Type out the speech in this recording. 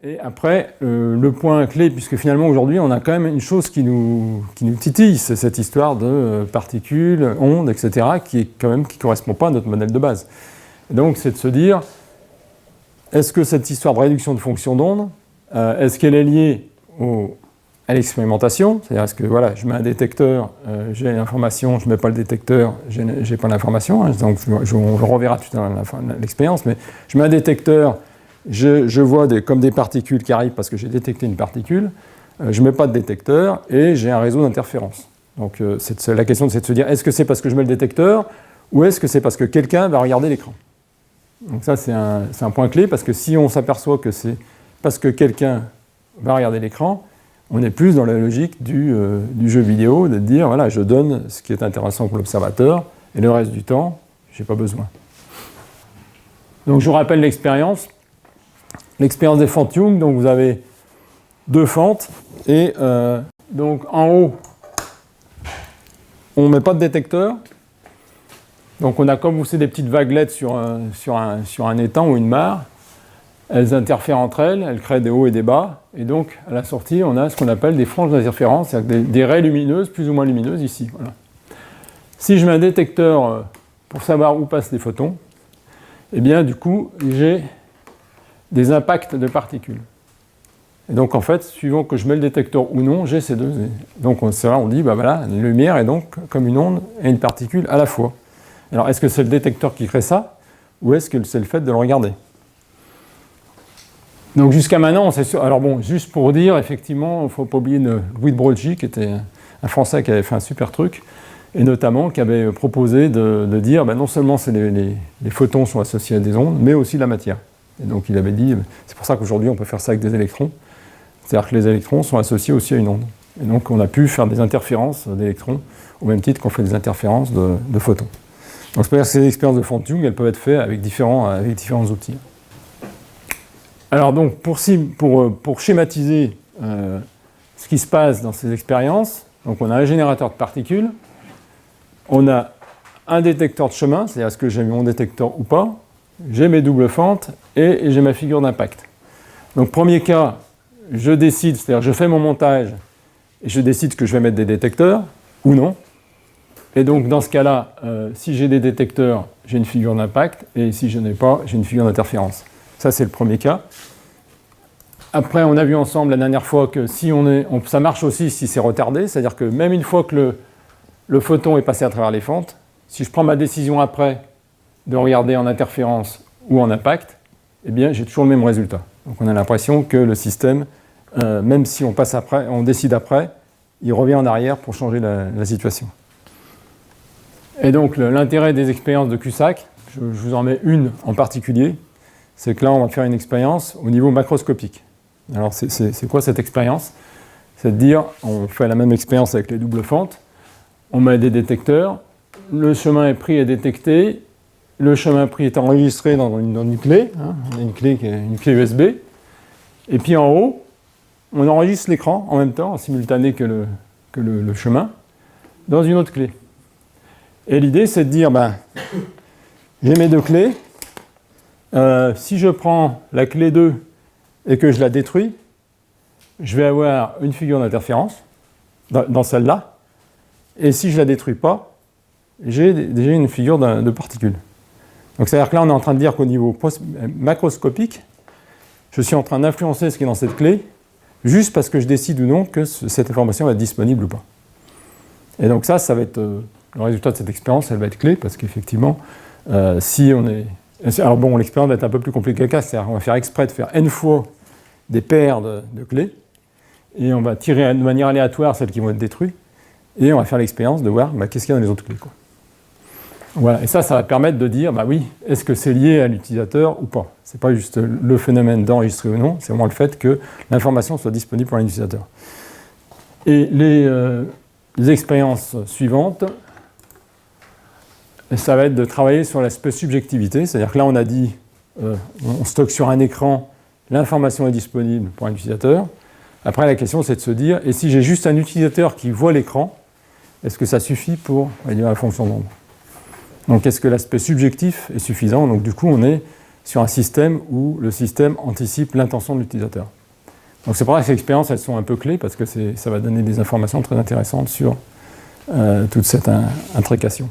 Et après, le point clé, puisque finalement aujourd'hui on a quand même une chose qui nous titille, c'est cette histoire de particules, ondes, etc., qui ne correspond pas à notre modèle de base. Et donc c'est de se dire, est-ce que cette histoire de réduction de fonction d'onde, est-ce qu'elle est liée à l'expérimentation, c'est-à-dire est-ce que voilà, je mets un détecteur, j'ai l'information, je ne mets pas le détecteur, j'ai pas l'information, hein, donc on le reverra tout à l'heure l'expérience, mais je mets un détecteur, je vois comme des particules qui arrivent parce que j'ai détecté une particule, je ne mets pas de détecteur et j'ai un réseau d'interférences. Donc la question c'est de se dire, est-ce que c'est parce que je mets le détecteur ou est-ce que c'est parce que quelqu'un va regarder l'écran? Donc ça c'est un point clé parce que si on s'aperçoit que c'est parce que quelqu'un va regarder l'écran, on est plus dans la logique du jeu vidéo, de dire voilà, je donne ce qui est intéressant pour l'observateur et le reste du temps, je n'ai pas besoin. Donc je vous rappelle l'expérience. L'expérience des fentes Young, donc vous avez deux fentes et donc en haut, on ne met pas de détecteur. Donc on a comme vous savez des petites vaguelettes sur un étang ou une mare. Elles interfèrent entre elles, elles créent des hauts et des bas. Et donc à la sortie, on a ce qu'on appelle des franges d'interférence, c'est-à-dire des raies lumineuses, plus ou moins lumineuses ici. Voilà. Si je mets un détecteur pour savoir où passent les photons, eh bien du coup j'ai des impacts de particules. Et donc en fait, suivant que je mets le détecteur ou non, j'ai ces deux. Donc c'est là on dit, bah voilà, la lumière est donc comme une onde et une particule à la fois. Alors est-ce que c'est le détecteur qui crée ça, ou est-ce que c'est le fait de le regarder? Donc jusqu'à maintenant, c'est sûr. Alors bon, juste pour dire, effectivement, il ne faut pas oublier Louis de Broglie, qui était un Français qui avait fait un super truc, et notamment qui avait proposé de dire, ben non seulement les photons sont associés à des ondes, mais aussi la matière. Et donc il avait dit, c'est pour ça qu'aujourd'hui on peut faire ça avec des électrons, c'est-à-dire que les électrons sont associés aussi à une onde. Et donc on a pu faire des interférences d'électrons, au même titre qu'on fait des interférences de photons. Donc c'est-à-dire que ces expériences de fentes Young, elles peuvent être faites avec différents outils. Alors donc pour schématiser ce qui se passe dans ces expériences, donc on a un générateur de particules, on a un détecteur de chemin, c'est-à-dire est-ce que j'ai mon détecteur ou pas, j'ai mes doubles fentes et j'ai ma figure d'impact. Donc premier cas, je décide, c'est-à-dire je fais mon montage et je décide que je vais mettre des détecteurs ou non. Et donc dans ce cas-là, si j'ai des détecteurs, j'ai une figure d'impact et si je n'ai pas, j'ai une figure d'interférence. Ça c'est le premier cas. Après on a vu ensemble la dernière fois que si ça marche aussi si c'est retardé, c'est-à-dire que même une fois que le photon est passé à travers les fentes, si je prends ma décision après de regarder en interférence ou en impact, eh bien j'ai toujours le même résultat. Donc on a l'impression que le système, même si on décide après, il revient en arrière pour changer la situation. Et donc l'intérêt des expériences de Cusack, je vous en mets une en particulier, c'est que là on va faire une expérience au niveau macroscopique. Alors c'est quoi cette expérience? C'est de dire, on fait la même expérience avec les doubles fentes, on met des détecteurs, le chemin est pris et détecté, le chemin pris est enregistré dans une clé, hein, une clé USB, et puis en haut, on enregistre l'écran en même temps, en simultané que le chemin, dans une autre clé. Et l'idée, c'est de dire, j'ai mes deux clés, si je prends la clé 2 et que je la détruis, je vais avoir une figure d'interférence dans celle-là, et si je ne la détruis pas, j'ai déjà une figure de particule. Donc c'est-à-dire que là, on est en train de dire qu'au niveau macroscopique, je suis en train d'influencer ce qui est dans cette clé, juste parce que je décide ou non que cette information va être disponible ou pas. Et donc ça va être le résultat de cette expérience, elle va être clé, parce qu'effectivement, si on est... Alors bon, l'expérience va être un peu plus compliquée que ça, c'est-à-dire qu'on va faire exprès de faire n fois des paires de clés, et on va tirer de manière aléatoire celles qui vont être détruites, et on va faire l'expérience de voir qu'est-ce qu'il y a dans les autres clés, quoi. Voilà. Et ça va permettre de dire, oui, est-ce que c'est lié à l'utilisateur ou pas? C'est pas juste le phénomène d'enregistrer ou non, c'est vraiment le fait que l'information soit disponible pour l'utilisateur. Et les expériences suivantes, ça va être de travailler sur l'aspect subjectivité, c'est-à-dire que là on a dit, on stocke sur un écran, l'information est disponible pour un utilisateur. Après la question c'est de se dire, et si j'ai juste un utilisateur qui voit l'écran, est-ce que ça suffit pour réduire la fonction d'onde? Donc est-ce que l'aspect subjectif est suffisant? Donc du coup on est sur un système où le système anticipe l'intention de l'utilisateur. Donc c'est pour ça que ces expériences, elles sont un peu clés, parce que ça va donner des informations très intéressantes sur toute cette intrication.